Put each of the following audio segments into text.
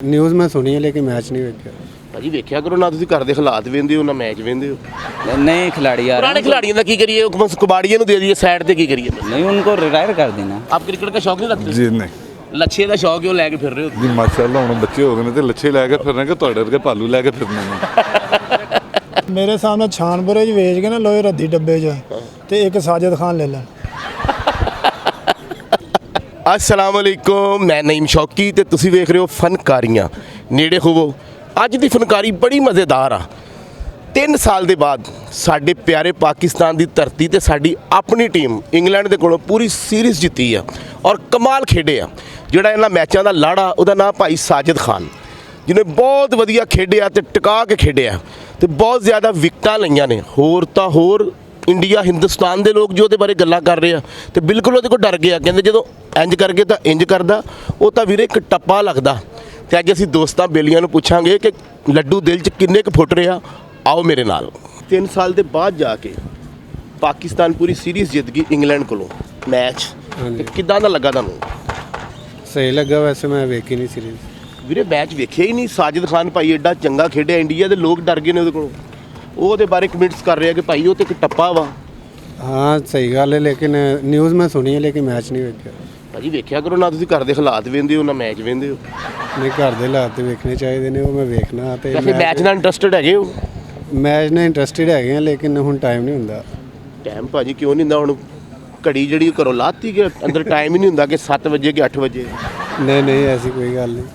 News मैं सुनी है लेकिन मैच नहीं देखा। ਭਾਜੀ ਵੇਖਿਆ ਕਰੋ ਨਾ, ਤੁਸੀਂ ਘਰ ਦੇ ਹਾਲਾਤ ਵੇਂਦੇ ਹੋ ਨਾ ਮੈਚ ਵੇਂਦੇ ਹੋ। नए खिलाड़ी आ रहे ਪੁਰਾਣੇ ਖਿਲਾੜੀਆਂ ਦਾ ਕੀ ਕਰੀਏ, ਬਸ ਕਬਾੜੀਆਂ ਨੂੰ ਦੇ ਦਈਏ ਸਾਈਡ ਤੇ, ਕੀ ਕਰੀਏ? हैं नहीं उनको रिटायर कर देना। ਆਪ ਕ੍ਰਿਕਟ ਦਾ ਸ਼ੌਕ ਨਹੀਂ ਰੱਖਦੇ? ਜੀ ਨਹੀਂ ਲੱਛੇ ਦਾ ਸ਼ੌਕ ਹੈ, ਉਹ ਲੈ ਕੇ ਫਿਰ ਰਹੇ ਹੋ। ਜੀ ਮਾਸ਼ਾਅੱਲਾ, ਹੁਣ ਬੱਚੇ ਹੋ ਗਏ ਨੇ ਤੇ ਲੱਛੇ ਲੈ ਕੇ ਫਿਰਨੇ ਕਿ ਤੁਹਾਡੇ ਵਰਗੇ ਭਾਲੂ ਲੈ ਕੇ ਫਿਰਨੇ ਨੇ। ਮੇਰੇ ਸਾਹਮਣੇ ਛਾਨਪੁਰੇ 'ਚ ਵੇਚ ਕੇ ਨਾ ਲੋਹੇ ਰੱਦੀ ਡੱਬੇ 'ਚ ਤੇ ਇੱਕ ਸਾਜਦ ਖਾਨ ਲੈ ਲੈ। अस्सलाम वालेकुम, मैं नईम शौकी ਤੇ ਤੁਸੀਂ ਵੇਖ ਰਹੇ ਹੋ ਫਨਕਾਰੀਆਂ। ਨੇੜੇ ਹੋਵੋ। ਅੱਜ ਦੀ ਫਨਕਾਰੀ ਬੜੀ ਮਜ਼ੇਦਾਰ ਆ। 3 ਸਾਲ ਦੇ ਬਾਅਦ ਸਾਡੇ ਪਿਆਰੇ ਪਾਕਿਸਤਾਨ ਦੀ ਧਰਤੀ ਤੇ ਸਾਡੀ ਆਪਣੀ ਟੀਮ ਇੰਗਲੈਂਡ ਦੇ ਕੋਲੋਂ ਪੂਰੀ ਸੀਰੀਜ਼ ਜਿੱਤੀ ਆ ਔਰ ਕਮਾਲ ਖੇਡੇ ਆ। ਜਿਹੜਾ ਇਹਨਾਂ ਮੈਚਾਂ ਦਾ ਲਾੜਾ, ਉਹਦਾ ਨਾਮ ਭਾਈ ਸਾਜਦ ਖਾਨ, ਜਿਹਨੇ ਬਹੁਤ ਵਧੀਆ ਖੇਡਿਆ ਤੇ ਟਿਕਾ ਕੇ ਖੇਡਿਆ ਤੇ ਬਹੁਤ ਜ਼ਿਆਦਾ ਵਿਕਟਾਂ ਲਈਆਂ ਨੇ। ਹੋਰ ਤਾਂ ਹੋਰ ਇੰਡੀਆ ਹਿੰਦੁਸਤਾਨ ਦੇ ਲੋਕ ਜੋ ਉਹਦੇ ਬਾਰੇ ਗੱਲਾਂ ਕਰ ਰਹੇ ਆ ਤੇ ਬਿਲਕੁਲ ਉਹਦੇ ਕੋਲ ਡਰ ਗਿਆ। ਕਹਿੰਦੇ ਜਦੋਂ ਇੰਜ ਕਰਕੇ ਤਾਂ ਇੰਜ ਕਰਦਾ, ਉਹ ਤਾਂ ਵੀਰੇ ਇੱਕ ਟੱਪਾ ਲੱਗਦਾ। ਤੇ ਅੱਜ ਅਸੀਂ ਦੋਸਤਾਂ ਬੇਲੀਆਂ ਨੂੰ ਪੁੱਛਾਂਗੇ ਕਿ ਲੱਡੂ ਦਿਲ 'ਚ ਕਿੰਨੇ ਕੁ ਫੁੱਟ ਰਿਹਾ। ਆਓ ਮੇਰੇ ਨਾਲ। 3 ਸਾਲ ਦੇ ਬਾਅਦ ਜਾ ਕੇ ਪਾਕਿਸਤਾਨ ਪੂਰੀ ਸੀਰੀਜ਼ ਜਿੱਤ ਗਈ ਇੰਗਲੈਂਡ ਕੋਲੋਂ ਮੈਚ। ਤੇ ਕਿੱਦਾਂ ਦਾ ਲੱਗਾ ਤੁਹਾਨੂੰ? सही लगा, वैसे मैं वेखी नहीं सीरीज। ਵੀਰੇ ਮੈਚ ਵੇਖਿਆ ਹੀ ਨਹੀਂ। ਸਾਜਿਦ ਖਾਨ ਭਾਈ ਐਡਾ ਚੰਗਾ ਖੇਡਿਆ, ਇੰਡੀਆ ਦੇ ਲੋਕ ਡਰ ਗਏ ਨੇ ਉਹਦੇ ਕੋਲੋਂ। ਉਹ ਉਹਦੇ ਬਾਰੇ ਕਮੈਂਟਸ ਕਰ ਰਿਹਾ ਕਿ ਭਾਈ ਉਹ ਤੇ ਇੱਕ ਟੱਪਾ ਵਾ। हाँ सही गल है, लेकिन न्यूज़ मैं सुनी है लेकिन मैच नहीं देखा। ਭਾਜੀ ਵੇਖਿਆ ਕਰੋ ਨਾ, ਤੁਸੀਂ ਘਰ ਦੇ ਹਾਲਾਤ ਵੇਂਦੇ ਹੋ ਨਾ ਮੈਚ ਵੇਂਦੇ ਹੋ। नहीं घर दे हालात तो वेखने चाहिए ने, वो मैं वेखना ते ਵੈਸੇ ਮੈਚ ਨਾਲ ਇੰਟਰਸਟਡ ਹੈਗੇ ਹੋ? मैच ने इंटरस्टेड है लेकिन हुण टाइम नहीं हुंदा। ਟਾਈਮ ਭਾਜੀ ਕਿਉਂ ਨਹੀਂ ਹੁੰਦਾ? ਹੁਣ ਘੜੀ ਜਿਹੜੀ ਘਰੋਂ ਲਾਤੀ ਕਿ ਅੰਦਰ ਟਾਈਮ ਹੀ ਨਹੀਂ ਹੁੰਦਾ ਕਿ 7 ਵਜੇ ਕਿ 8 ਵਜੇ। नहीं नहीं ऐसी कोई गल नहीं,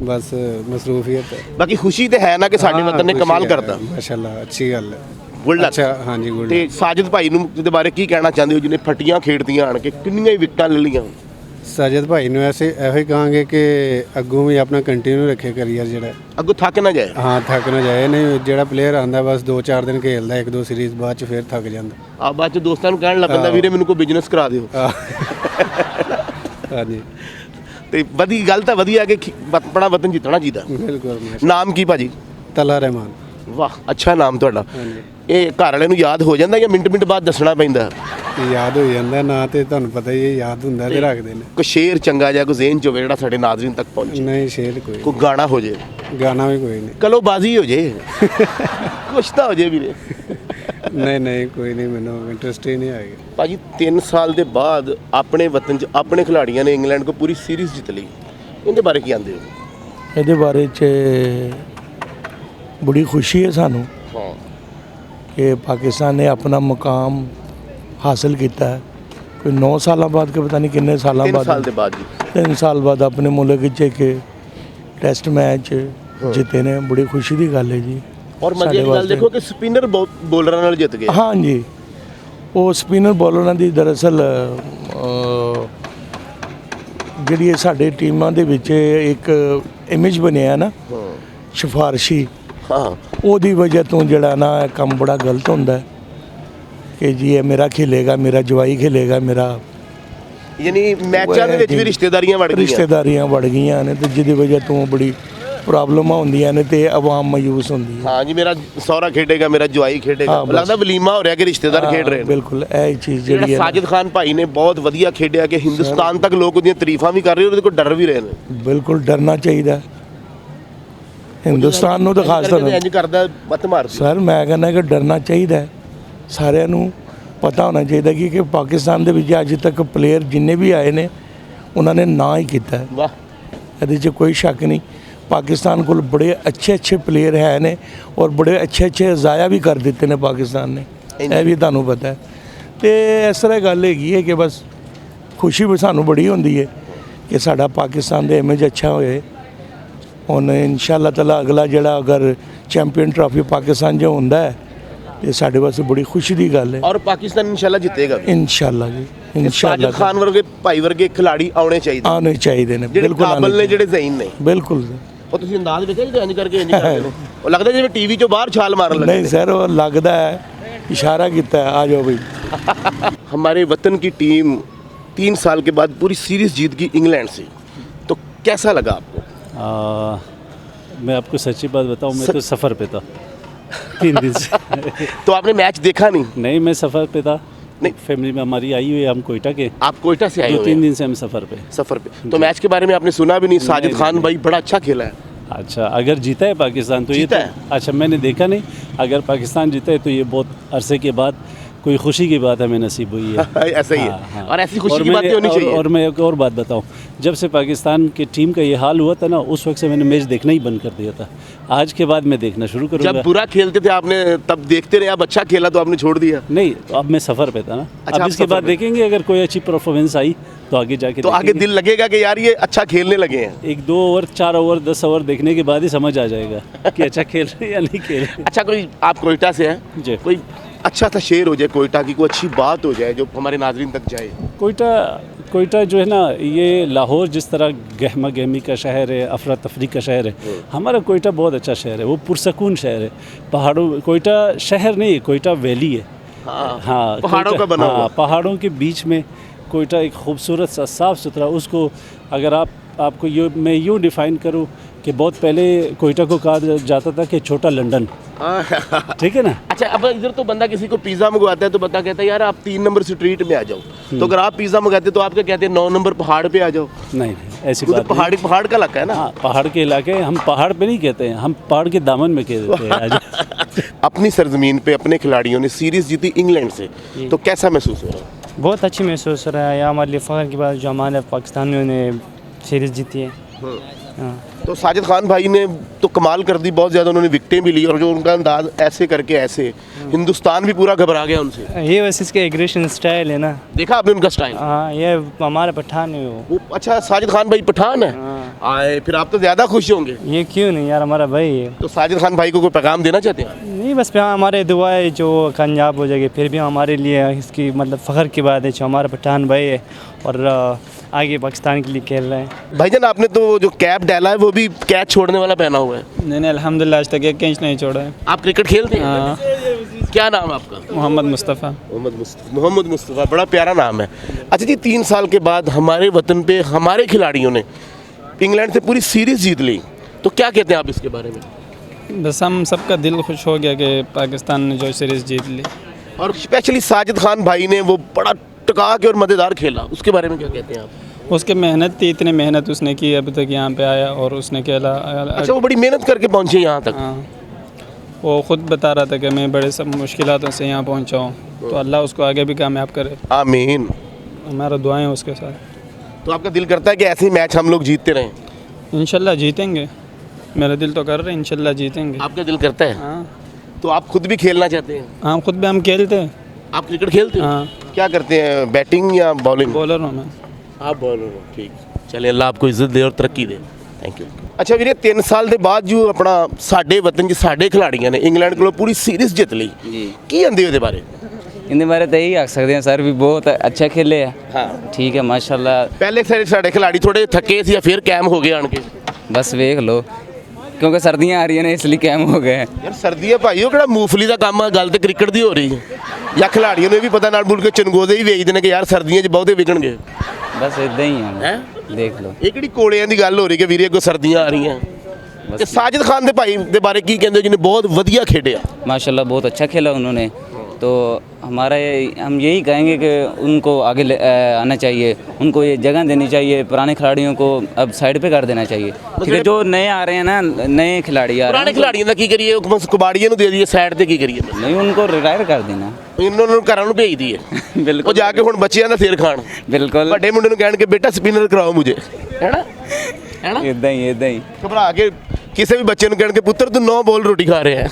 बस मसरूफियत है। ਬਾਕੀ ਖੁਸ਼ੀ ਤੇ ਹੈ ਨਾ ਕਿ ਸਾਡੇ ਵਤਨ ਨੇ ਕਮਾਲ ਕਰਤਾ। माशाल्लाह अच्छी गल है। Good luck. अच्छा हाँ जी गुड। ਤੇ ਸਾਜਿਦ ਭਾਈ ਨੂੰ ਦੇ ਬਾਰੇ ਕੀ ਕਹਿਣਾ ਚਾਹੁੰਦੇ ਹੋ, ਜਿਹਨੇ ਫੱਟੀਆਂ ਖੇਡਦੀਆਂ ਆਣ ਕੇ ਕਿੰਨੀਆਂ ਹੀ ਵਿਕਟਾਂ ਲੈ ਲਈਆਂ? साजिद भाई ने ऐसे ਇਹੋ ਹੀ ਕਹਾਂਗੇ ਕਿ ਅੱਗੋਂ ਵੀ ਆਪਣਾ ਕੰਟੀਨਿਊ ਰੱਖੇ ਕਰੀਅਰ ਜਿਹੜਾ। ਅੱਗੋਂ ਥੱਕ ਨਾ ਜਾਏ। ਹਾਂ ਥੱਕ ਨਾ ਜਾਏ। ਨਹੀਂ ਜਿਹੜਾ ਪਲੇਅਰ ਆਂਦਾ ਬਸ 2-4 ਦਿਨ ਖੇਲਦਾ, 1-2 ਸੀਰੀਜ਼, ਬਾਅਦ ਚ ਫਿਰ ਥੱਕ ਜਾਂਦਾ। ਆ ਬਾਅਦ ਚ ਦੋਸਤਾਂ ਨੂੰ ਕਹਿਣ ਲੱਗ ਪੈਂਦਾ ਵੀਰੇ ਮੈਨੂੰ ਕੋਈ ਬਿਜ਼ਨਸ ਕਰਾ ਦਿਓ। ਹਾਂਜੀ ਤੇ ਵਧੀਆ ਗੱਲ ਤਾਂ ਵਧੀਆ ਕਿ ਆਪਣਾ ਵਤਨ ਜਿੱਤਣਾ ਚਾਹੀਦਾ। ਬਿਲਕੁਲ। ਨਾਮ ਕੀ ਭਾਜੀ? ਤਲਾ ਰਹਿਮਾਨ। ਵਾਹ ਅੱਛਾ ਨਾਮ ਤੁਹਾਡਾ। ਹਾਂਜੀ ਇਹ ਘਰ ਵਾਲਿਆਂ ਨੂੰ ਯਾਦ ਹੋ ਜਾਂਦਾ ਜਾਂ ਮਿੰਟ ਬਾਅਦ ਦੱਸਣਾ ਪੈਂਦਾ? ਯਾਦ ਹੋ ਜਾਂਦਾ ਨਾ, ਤੇ ਤੁਹਾਨੂੰ ਪਤਾ ਹੀ ਹੈ ਯਾਦ ਹੁੰਦਾ ਤੇ ਰੱਖਦੇ ਨੇ। ਕੋਈ ਸ਼ੇਰ ਚੰਗਾ ਜਿਹਾ ਕੋਈ ਜ਼ੇਨ 'ਚ ਹੋਵੇ ਜਿਹੜਾ ਸਾਡੇ ਨਾਜ਼ਰੀਨ ਤੱਕ ਪਹੁੰਚੇ। ਨਹੀਂ ਸ਼ੇਰ ਕੋਈ ਕੋਈ ਗਾਣਾ ਹੋ ਜੇ, ਗਾਣਾ ਵੀ ਕੋਈ ਨਹੀਂ। ਕਲੋ ਬਾਜ਼ੀ ਹੋ ਜੇ, ਕੁਛ ਤਾਂ ਹੋ ਜੇ ਵੀਰੇ। ਨਹੀਂ ਨਹੀਂ ਕੋਈ ਨਹੀਂ, ਮੈਨੂੰ ਇੰਟਰਸਟ ਹੀ ਨਹੀਂ ਆਏਗਾ। ਭਾਜੀ 3 ਸਾਲ ਦੇ ਬਾਅਦ ਆਪਣੇ ਵਤਨ 'ਚ ਆਪਣੇ ਖਿਲਾੜੀਆਂ ਨੇ ਇੰਗਲੈਂਡ ਕੋ ਪੂਰੀ ਸੀਰੀਜ਼ ਜਿੱਤ ਲਈ। ਇਹਦੇ ਬਾਰੇ ਕੀ ਆਂਦੇ ਹੋ? ਇਹਦੇ ਬਾਰੇ 'ਚ ਬੜੀ ਖੁਸ਼ੀ ਹੈ ਸਾਨੂੰ ਹਾਂ ਕਿ ਪਾਕਿਸਤਾਨ ਨੇ ਆਪਣਾ ਮੁਕਾਮ ਹਾਸਲ ਕੀਤਾ ਹੈ। ਕੋਈ 9 ਸਾਲਾਂ ਬਾਅਦ ਕਿ ਪਤਾ ਨਹੀਂ ਕਿੰਨੇ ਸਾਲਾਂ 3 ਸਾਲ ਬਾਅਦ, ਦੇ ਬਾਅਦ ਜੀ 3 ਸਾਲ ਬਾਅਦ ਆਪਣੇ ਮੁਲਕ ਵਿੱਚ ਇੱਕ ਟੈਸਟ ਮੈਚ ਜਿੱਤੇ ਨੇ। ਬੜੀ ਖੁਸ਼ੀ ਦੀ ਗੱਲ ਹੈ ਜੀ। ਔਰ ਮਜ਼ੇ ਸਾਡੇ ਦੀ ਗੱਲ ਵਾਸਤੇ। ਦੇਖੋ ਕਿ ਸਪਿਨਰ ਬੋਲਰਾਂ ਨਾਲ ਜਿੱਤ ਗਏ। ਹਾਂਜੀ, ਉਹ ਸਪਿਨਰ ਬੋਲਰਾਂ ਦੀ ਦਰਅਸਲ ਜਿਹੜੀ ਇਹ ਸਾਡੇ ਟੀਮਾਂ ਦੇ ਵਿੱਚ ਇੱਕ ਇਮੇਜ ਬਣਿਆ ਨਾ ਸਿਫਾਰਸ਼ੀ, ਹਾਂ ਉਹਦੀ ਵਜ੍ਹਾ ਤੋਂ ਜਿਹੜਾ ਨਾ ਇਹ ਕੰਮ ਬੜਾ ਗਲਤ ਹੁੰਦਾ ਹੈ ਕਿ ਜੀ ਇਹ ਮੇਰਾ ਖੇਲੇਗਾ, ਮੇਰਾ ਜਵਾਈ ਖੇਲੇਗਾ, ਮੇਰਾ ਯਾਨੀ ਮੈਚਾਂ ਦੇ ਵਿੱਚ ਵੀ ਰਿਸ਼ਤੇਦਾਰੀਆਂ ਵੜ ਗਈਆਂ। ਰਿਸ਼ਤੇਦਾਰੀਆਂ ਵੜ ਗਈਆਂ ਨੇ ਤੇ ਜਿਹਦੀ ਵਜ੍ਹਾ ਤੋਂ ਬੜੀ ਪ੍ਰੋਬਲਮਾਂ ਹੁੰਦੀਆਂ ਨੇ ਤੇ ਆਵਾਮ ਮਾਯੂਸ ਹੁੰਦੀ ਹੈ। ਹਾਂ ਜੀ, ਮੇਰਾ ਸਹੁਰਾ ਖੇਡੇਗਾ, ਮੇਰਾ ਜਵਾਈ ਖੇਡੇਗਾ। ਹਾਂ, ਬਸ। ਲੱਗਦਾ ਵਲੀਮਾ ਹੋ ਰਿਹਾ ਕਿ ਰਿਸ਼ਤੇਦਾਰ ਖੇਡ ਰਹੇ ਨੇ। ਬਿਲਕੁਲ ਇਹ ਚੀਜ਼ ਜਿਹੜਾ ਜਿਹੜੀ ਹੈ ਸਾਜਿਦ ਖਾਨ ਭਾਈ ਨੇ ਬਹੁਤ ਵਧੀਆ ਖੇਡਿਆ ਕਿ ਹਿੰਦੁਸਤਾਨ ਤੱਕ ਲੋਕ ਉਹਦੀਆਂ ਤਾਰੀਫਾਂ ਵੀ ਕਰ ਰਹੇ, ਉਹਦੇ ਕੋਲ ਡਰ ਵੀ ਰਹੇ ਨੇ। ਬਿਲਕੁਲ ਡਰਨਾ ਚਾਹੀਦਾ ਹਿੰਦੁਸਤਾਨ ਨੂੰ ਤਾਂ ਖਾਸ ਤੌਰ ਇੰਜ ਕਰਦਾ ਮਤ ਮਾਰਦੀ। ਸਰ ਮੈਂ ਕਹਿੰਦਾ ਕਿ ਡਰਨਾ ਚਾਹੀਦਾ। ਸਾਰਿਆਂ ਨੂੰ ਪਤਾ ਹੋਣਾ ਚਾਹੀਦਾ ਕਿ ਪਾਕਿਸਤਾਨ ਦੇ ਵਿੱਚ ਅੱਜ ਤੱਕ ਪਲੇਅਰ ਜਿੰਨੇ ਵੀ ਆਏ ਨੇ ਉਹਨਾਂ ਨੇ ਨਾ ਹੀ ਕੀਤਾ ਹੈ। ਵਾਹ ਇਹਦੇ 'ਚ ਕੋਈ ਸ਼ੱਕ ਨਹੀਂ। ਪਾਕਿਸਤਾਨ ਕੋਲ ਬੜੇ ਅੱਛੇ ਪਲੇਅਰ ਹੈ ਨੇ ਔਰ ਬੜੇ ਅੱਛੇ ਜ਼ਾਇਆ ਵੀ ਕਰ ਦਿੱਤੇ ਨੇ ਪਾਕਿਸਤਾਨ ਨੇ, ਇਹ ਵੀ ਤੁਹਾਨੂੰ ਪਤਾ ਹੈ। ਤੇ ਇਸ ਤਰ੍ਹਾਂ ਗੱਲ ਹੈਗੀ ਹੈ ਕਿ ਬਸ ਖੁਸ਼ੀ ਵੀ ਸਾਨੂੰ ਬੜੀ ਹੁੰਦੀ ਹੈ ਕਿ ਸਾਡਾ ਪਾਕਿਸਤਾਨ ਦਾ ਇਮੇਜ ਅੱਛਾ ਹੋਏ। ਹੁਣ ਇਨਸ਼ਾਅੱਲਾ ਤਾਲਾ ਅਗਲਾ ਜਿਹੜਾ ਅਗਰ ਚੈਂਪੀਅਨ ਟਰਾਫੀ ਪਾਕਿਸਤਾਨ 'ਚ ਹੁੰਦਾ ਹੈ ਤੇ ਸਾਡੇ ਵਾਸਤੇ ਬੜੀ ਖੁਸ਼ੀ ਦੀ ਗੱਲ ਹੈ। ਔਰ ਪਾਕਿਸਤਾਨ ਇਨਸ਼ਾਅੱਲਾ ਜਿੱਤੇਗਾ ਵੀ। ਇਨਸ਼ਾਅੱਲਾ ਜੀ ਇਨਸ਼ਾਅੱਲਾ ਸਾਜਿਦ ਖਾਨ ਵਰਗੇ ਭਾਈ ਵਰਗੇ ਖਿਲਾੜੀ ਆਉਣੇ ਚਾਹੀਦੇ, ਆਉਣੇ ਚਾਹੀਦੇ ਨੇ। ਜਿਹੜੇ ਬਿਲਕੁਲ ਕਾਬਲ ਨੇ, ਜਿਹੜੇ ਜ਼ਹੀਨ ਨੇ। ਬਿਲਕੁਲ। ਉਹ ਤੁਸੀਂ ਅੰਦਾਜ਼ ਵੇਖਿਆ ਜੀ ਇੰਜ ਕਰਕੇ ਇੰਜ ਕਰਦੇ ਨੇ, ਉਹ ਲੱਗਦਾ ਜਿਵੇਂ ਟੀਵੀ 'ਚੋਂ ਬਾਹਰ ਛਾਲ ਮਾਰਨ ਲੱਗੇ। नहीं सर वो लगता है इशारा किया है आ जाओ भाई। हमारे वतन की टीम 3 साल के बाद पूरी सीरीज जीत गई इंग्लैंड से, तो कैसा लगा आपको? मैं आपको सच्ची बात बताऊं, मैं तो सफ़र पे था 3 दिन से। तो आपने मैच देखा नहीं? नहीं, मैं सफ़र पे था नहीं। फैमिली में हमारी आई हुई है, हम कोयटा के आप कोयटा से आए 2-3 हुए हैं दिन से हम सफ़र पे। सफर पे, तो मैच के बारे में आपने सुना भी नहीं? साजिद नहीं, खान नहीं। भाई बड़ा अच्छा खेला है। अच्छा, अगर जीता है पाकिस्तान तो ये जीता तो है? अच्छा, मैंने देखा नहीं। अगर पाकिस्तान जीता है तो ये बहुत अरसे के बाद कोई खुशी की बात हमें नसीब हुई है। ऐसा ही है। हाँ, हाँ। और ऐसी खुशी और की बातें मैंने- होनी चाहिए। और मैं एक और बात बताऊं, जब से पाकिस्तान की टीम का ये हाल हुआ था ना, उस वक्त से मैंने मैच देखना ही बंद कर दिया था। आज के बाद मैं देखना शुरू करूँगा। जब बुरा खेलते थे आपने तब देखते रहे, अब अच्छा खेला तो आपने छोड़ दिया। नहीं, तो अब मैं सफ़र पे था ना। अच्छा, अब आप इसके सफ़र बाद पे। देखेंगे, अगर कोई अच्छी परफॉर्मेंस आई तो आगे जाके तो आगे देखेंगे। दिल लगेगा कि यार ये अच्छा खेलने लगे हैं। 1-2 ओवर, 4 ओवर, 10 ओवर देखने के बाद ही समझ आ जाएगा कि अच्छा खेल रहे हैं या नहीं खेल रहे। अच्छा, कोई आप कोयटा से हैं, जी। कोई अच्छा सा शेर हो जाए कोयटा की, कोई अच्छी बात हो जाए जो हमारे नाजरीन तक जाए। कोयटा जो है ना, ये लाहौर जिस तरह गहमा गहमी का शहर है, अफरा तफरी का शहर है, हमारा कोयटा बहुत अच्छा शहर है। वो पुरसकून शहर है। पहाड़ों, कोयटा शहर नहीं है, कोयटा वैली है। हाँ, पहाड़ों कोयटा- का बना हाँ, हुआ। पहाड़ों के बीच में कोयटा एक खूबसूरत सा साफ़ सुथरा, उसको अगर आपको मैं यूँ डिफ़ाइन करूँ कि बहुत पहले कोयटा को कहा जाता था कि छोटा लंदन, ठीक है ना। अच्छा, अब इधर तो बंदा किसी को पिज़्ज़ा मंगवाता है तो बंदा कहता है यार आप 3 नंबर स्ट्रीट में आ जाओ। तो अगर आप पिज़्ज़ा मंगाते तो आपके कहते हैं 9 नंबर पहाड़ पे आ जाओ। नहीं, ऐसी वो तो बात नहीं। पहाड़ का इलाका है ना। हाँ, पहाड़ के इलाके, हम पहाड़ पे नहीं कहते हैं, हम पहाड़ के दामन में कह देते हैं आज। अपनी सरजमीन पे अपने खिलाड़ियों ने सीरीज जीती इंग्लैंड से, तो कैसा महसूस हो रहा है? बहुत अच्छी महसूस हो रहा है। यह हमारे लिए फ़ख्र की बात जो हमारे पाकिस्तानियों ने सीरीज़ जीती है। हाँ, तो साजिद खान भाई ने तो कमाल कर दी, बहुत ज़्यादा उन्होंने विकटें भी ली, और जो उनका अंदाज ऐसे करके ऐसे, हिंदुस्तान भी पूरा घबरा गया उनसे। ये वैसे इसके एग्रेशन स्टाइल है ना। देखा आपने उनका स्टाइल? हाँ, ये हमारा पठान है वो। अच्छा, साजिद खान भाई पठान है। आए, फिर आप तो ज़्यादा खुश होंगे। ये क्यों नहीं यार, हमारा भाई है। तो साजिद खान भाई को कोई पैगाम देना चाहते हैं? नहीं, बस यहाँ हमारे दुआएं जो कामयाब हो जाएगी, फिर भी हमारे लिए इसकी मतलब फ़ख्र की बात है जो हमारा पठान भाई है और आगे पाकिस्तान के लिए खेल रहे हैं। भाईजान, आपने तो जो कैप डाला है वो भी कैच छोड़ने वाला पहना हुआ है। नहीं नहीं, अल्हम्दुलिल्लाह आज तक एक कैच नहीं छोड़ा है। आप क्रिकेट खेलते हैं? हाँ, क्या नाम है आपका? मोहम्मद मुस्तफ़ा। मोहम्मद मुस्तफ़ा, बड़ा प्यारा नाम है। अच्छा जी, 3 साल के बाद हमारे वतन पे हमारे खिलाड़ियों ने इंग्लैंड से पूरी सीरीज जीत ली, तो क्या कहते हैं आप इसके बारे में? बस हम सबका दिल खुश हो गया कि पाकिस्तान ने जो सीरीज़ जीत ली। और स्पेशली साजिद खान भाई ने वो बड़ा टका के और मज़ेदार खेला, उसके बारे में क्या कहते हैं आप? उसके मेहनत थी, इतनी मेहनत उसने की, अभी तक यहाँ पे आया और उसने खेला। अच्छा, वो बड़ी मेहनत करके पहुंचे यहाँ तक। हाँ, वो ख़ुद बता रहा था कि मैं बड़े सब मुश्किलातों से यहाँ पहुँचा हूँ, तो अल्लाह उसको आगे भी कामयाब करे। आमीन। हमारा दुआएं हैं उसके साथ। तो आपका दिल करता है कि ऐसे ही मैच हम लोग जीतते रहें? इंशाल्लाह जीतेंगे, मेरा दिल तो कर रहा है इंशाल्लाह जीतेंगे। आपका दिल करता है? हाँ तो आप खुद भी खेलना चाहते हैं? हाँ, खुद भी हम खेलते हैं। आप क्रिकेट खेलते हो? हाँ, क्या करते हैं, बैटिंग या बॉलिंग? बॉलर हूँ मैं। आप बॉलर हो, ठीक। चलिए, अल्लाह आपको इज्जत दे और तरक्की दे। Thank you. अच्छा ਵੀਰੇ, 3 ਸਾਲ ਦੇ ਬਾਅਦ ਜੋ ਆਪਣਾ ਸਾਡੇ ਵਤਨ 'ਚ ਸਾਡੇ ਖਿਲਾੜੀਆਂ ਨੇ ਇੰਗਲੈਂਡ ਕੋਲੋਂ ਪੂਰੀ ਸੀਰੀਜ਼ ਜਿੱਤ ਲਈ, जी, ਕੀ ਕਹਿੰਦੇ ਉਹਦੇ ਬਾਰੇ? इनके बारे तो यही आख सकते हैं सर भी बहुत अच्छा खेले है। हाँ, ठीक है माशाल्लाह। ਪਹਿਲੇ ਸਾਡੇ ਖਿਲਾੜੀ ਥੋੜੇ ਥੱਕੇ ਸੀ ਜਾਂ ਫਿਰ ਕੈਮ ਹੋ ਗਏ ਆਣ ਕੇ? बस वेख लो, क्योंकि सर्दियाँ आ रही है ना इसलिए कैम हो गए हैं। ਯਾਰ ਸਰਦੀਆਂ ਭਾਈ ਉਹ ਕਿਹੜਾ ਮੂੰਗਫਲੀ ਦਾ ਕੰਮ ਆ, ਗੱਲ ਤੇ ਕ੍ਰਿਕਟ ਦੀ ਹੋ ਰਹੀ ਹੈ। ਜਾਂ ਖਿਲਾੜੀਆਂ ਨੂੰ ਇਹ ਵੀ ਪਤਾ ਨਾਲ ਬੁਲ ਕੇ ਚਨਗੋਦੇ ਹੀ ਵੇਚਦੇ ਨੇ ਕਿ ਯਾਰ ਸਰਦੀਆਂ 'ਚ ਬਹੁਤੇ ਵਿਕਣਗੇ। बस इदा ही है, हैं? देख लो। ਇਹ ਕਿਹੜੀ ਕੋਲਿਆਂ ਦੀ ਗੱਲ ਹੋ ਰਹੀ ਕਿ ਵੀਰੇ ਅੱਗੋਂ ਸਰਦੀਆਂ ਆ ਰਹੀਆਂ। ਤੇ ਸਾजिद ਖਾਨ ਦੇ ਭਾਈ ਦੇ ਬਾਰੇ ਕੀ ਕਹਿੰਦੇ ਹੋ ਜਿਹਨੇ ਬਹੁਤ ਵਧੀਆ ਖੇਡਿਆ? माशाल्लाह बहुत अच्छा खेला उन्होंने, तो हमारा हम यही कहेंगे कि उनको आगे आना चाहिए, उनको ये जगह देनी चाहिए, पुराने खिलाड़ियों को अब साइड पे कर देना चाहिए। ठीक है, जो नए आ रहे हैं ना, नए खिलाड़ी आ रहे ਪੁਰਾਣੇ हैं, ਖਿਲਾੜੀਆਂ ਦਾ ਕੀ ਕਰੀਏ, ਉਹ ਬਸ ਕਬਾੜੀਆਂ ਨੂੰ ਦੇ ਦਈਏ ਸਾਈਡ ਤੇ, ਕੀ ਕਰੀਏ? नहीं उनको रिटायर कर देना। ਇਹਨਾਂ ਨੂੰ ਘਰਾਂ ਨੂੰ ਭੇਜ ਦਈਏ, ਉਹ बिल्कुल ਜਾ ਕੇ ਹੁਣ ਬੱਚਿਆਂ ਦਾ ਸਿਰ ਖਾਣ, बिल्कुल ਵੱਡੇ ਮੁੰਡੇ ਨੂੰ ਕਹਿਣ ਕਿ ਬੇਟਾ ਸਪਿਨਰ ਕਰਾਓ ਮੁਝੇ, ਹੈਨਾ? ਹੈਨਾ? इदा ही इदा ही। ਘਬਰਾ ਕੇ ਕਿਸੇ ਵੀ ਬੱਚੇ ਨੂੰ ਕਹਿਣ ਕਿ ਪੁੱਤਰ ਤੂੰ 9 ਬੋਲ ਰੋਟੀ ਖਾ ਰਿਹਾ ਹੈ।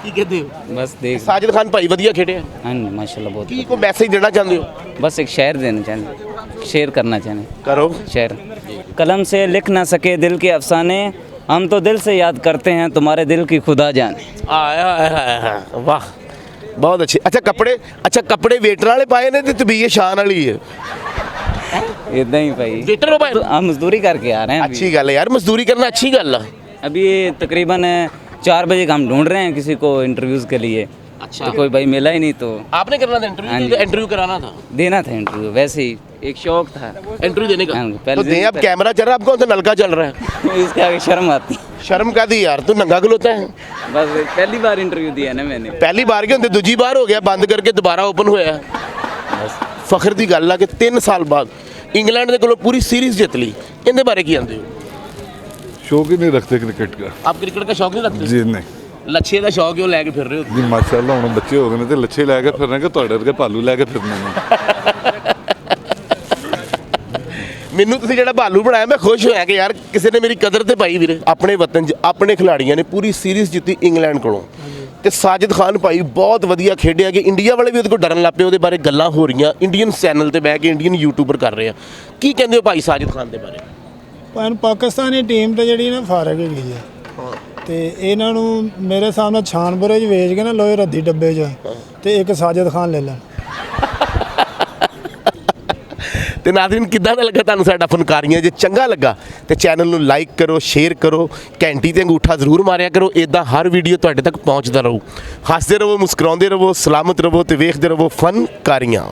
ਕੀ ਕਹਿੰਦੇ ਹੋ? बस देख, ਸਾजिद ਖਾਨ ਭਾਈ ਵਧੀਆ ਖੇਡਿਆ, हाँ माशाल्लाह बहुत। ਕੀ ਕੋਈ ਮੈਸੇਜ ਦੇਣਾ ਚਾਹੁੰਦੇ ਹੋ? बस एक शेर देना चाहें, शेर करना चाहें, ਕਰੋ। शेर। कलम से लिख ना सके दिल के अफसाने, हम तो दिल से याद करते हैं तुम्हारे दिल की खुदा जाने। ਆਇਆ ਆਇਆ, ਵਾਹ, ਬਹੁਤ ਅੱਛੇ। ਅੱਛਾ ਕੱਪੜੇ ਵੇਟਰ ਵਾਲੇ ਪਾਏ ਨੇ ਤੇ ਤਬੀਅਤ ਸ਼ਾਨ ਵਾਲੀ ਹੈ। इदा ही भाई, ਵੇਟਰ ਹੋ ਭਾਈ? तो हम मजदूरी करके आ रहे हैं अभी। अच्छी गल है यार, मजदूरी करना अच्छी गल है। अभी तकरीबन 4 बजे का हम ढूंढ रहे हैं किसी को इंटरव्यूज़ के लिए, अच्छा। तो कोई भाई मिला ही नहीं तो आपने करना था हाँ इंटरव्यू, जी। इंटरव्यू कराना था, देना था इंटरव्यू, वैसे ही एक शौक था। इंटरव्यू देने का। हाँ, तो पहले दे, अब कैमरा चल रहा है, आपको तो नलका चल रहा है, इसके आगे शर्म आती। शर्म का दी यार, तू नंगा खलोता है। बस पहली बार इंटरव्यू दिया ना मैंने। पहली बार के ਹੁੰਦੇ ਦੂਜੀ ਬਾਰ ਹੋ ਗਿਆ, ਬੰਦ ਕਰਕੇ ਦੁਬਾਰਾ ਓਪਨ ਹੋਇਆ। ਫਖਰ ਦੀ ਗੱਲ ਆ ਕਿ 3 ਸਾਲ ਬਾਅਦ ਇੰਗਲੈਂਡ ਦੇ ਕੋਲੋਂ ਪੂਰੀ ਸੀਰੀਜ਼ ਜਿੱਤ ਲਈ, ਇਹਦੇ ਬਾਰੇ ਕੀ ਆਂਦੇ ਹੋ? शौक ही नहीं रखते क्रिकेट का ਆਪ ਕ੍ਰਿਕਟ ਦਾ ਸ਼ੌਕ ਨਹੀਂ ਰੱਖਦੇ? जी नहीं ਲੱਛੇ ਦਾ ਸ਼ੌਕ ਕਿਉਂ ਲੈ ਕੇ ਫਿਰ ਰਹੇ ਹੋ? जी माशाल्लाह ਹੁਣ ਬੱਚੇ ਹੋ ਗਏ ਨੇ ਤੇ ਲੱਛੇ ਲੈ ਕੇ ਫਿਰਨੇ ਕਿ ਤੁਹਾਡੇ ਵਰਗੇ ਭਾਲੂ ਲੈ ਕੇ ਫਿਰਨੇ ਨੇ। ਮੈਨੂੰ ਤੁਸੀਂ ਜਿਹੜਾ ਭਾਲੂ ਬਣਾਇਆ, ਮੈਂ ਖੁਸ਼ ਹੋਇਆ ਕਿ ਯਾਰ ਕਿਸੇ ਨੇ ਮੇਰੀ ਕਦਰ ਤੇ ਪਾਈ ਵੀਰੇ। ਆਪਣੇ ਵਤਨ 'ਚ ਆਪਣੇ ਖਿਡਾਰੀਆਂ ਨੇ ਪੂਰੀ ਸੀਰੀਜ਼ ਜਿੱਤੀ ਇੰਗਲੈਂਡ ਕੋਲੋਂ, ਤੇ ਸਾਜਿਦ ਖਾਨ ਭਾਈ ਬਹੁਤ ਵਧੀਆ ਖੇਡਿਆ ਕਿ ਇੰਡੀਆ ਵਾਲੇ ਵੀ ਉਹਦੇ ਕੋਲ ਡਰਨ ਲੱਗ ਪਏ। ਉਹਦੇ ਬਾਰੇ ਗੱਲਾਂ ਹੋ ਰਹੀਆਂ, ਇੰਡੀਅਨ ਚੈਨਲ ਤੇ ਬਹਿ ਕੇ ਇੰਡੀਅਨ ਯੂਟਿਊਬਰ ਕਰ ਰਹੇ ਆ। ਕੀ ਕਹਿੰਦੇ ਹੋ ਭਾਈ ਸਾਜਿਦ ਖਾਨ ਦੇ ਬਾਰੇ? ਪਰ ਪਾਕਿਸਤਾਨੀ ਟੀਮ ਤੇ ਜਿਹੜੀ ਨਾ ਫਾਰਗ ਹੈਗੀ ਹੈ ਤੇ ਇਹਨਾਂ ਨੂੰ ਮੇਰੇ ਹਿਸਾਬ ਨਾਲ ਛਾਨਪੁਰੇ 'ਚ ਵੇਚ ਕੇ ਨਾ ਲੋਹੇ ਰੱਦੀ ਡੱਬੇ 'ਚ ਤੇ ਇੱਕ ਸਾਜਿਦ ਖਾਨ ਲੈ ਲੈਣ। ਤੇ ਨਾਜ਼ਰੀਨ, ਕਿੱਦਾਂ ਦਾ ਲੱਗਾ ਤੁਹਾਨੂੰ ਸਾਡਾ ਫਨਕਾਰੀਆਂ? ਜੇ ਚੰਗਾ ਲੱਗਾ ਤੇ ਚੈਨਲ ਨੂੰ ਲਾਈਕ ਕਰੋ, ਸ਼ੇਅਰ ਕਰੋ, ਘੰਟੀ ਤੇ ਅੰਗੂਠਾ ਜ਼ਰੂਰ ਮਾਰਿਆ ਕਰੋ। ਇਦਾਂ ਹਰ ਵੀਡੀਓ ਤੁਹਾਡੇ ਤੱਕ ਪਹੁੰਚਦਾ ਰਹੂ। ਹੱਸਦੇ ਰਹੋ, ਮੁਸਕਰਾਉਂਦੇ ਰਹੋ, ਸਲਾਮਤ ਰਹੋ ਤੇ ਵੇਖਦੇ ਰਹੋ ਫਨਕਾਰੀਆਂ।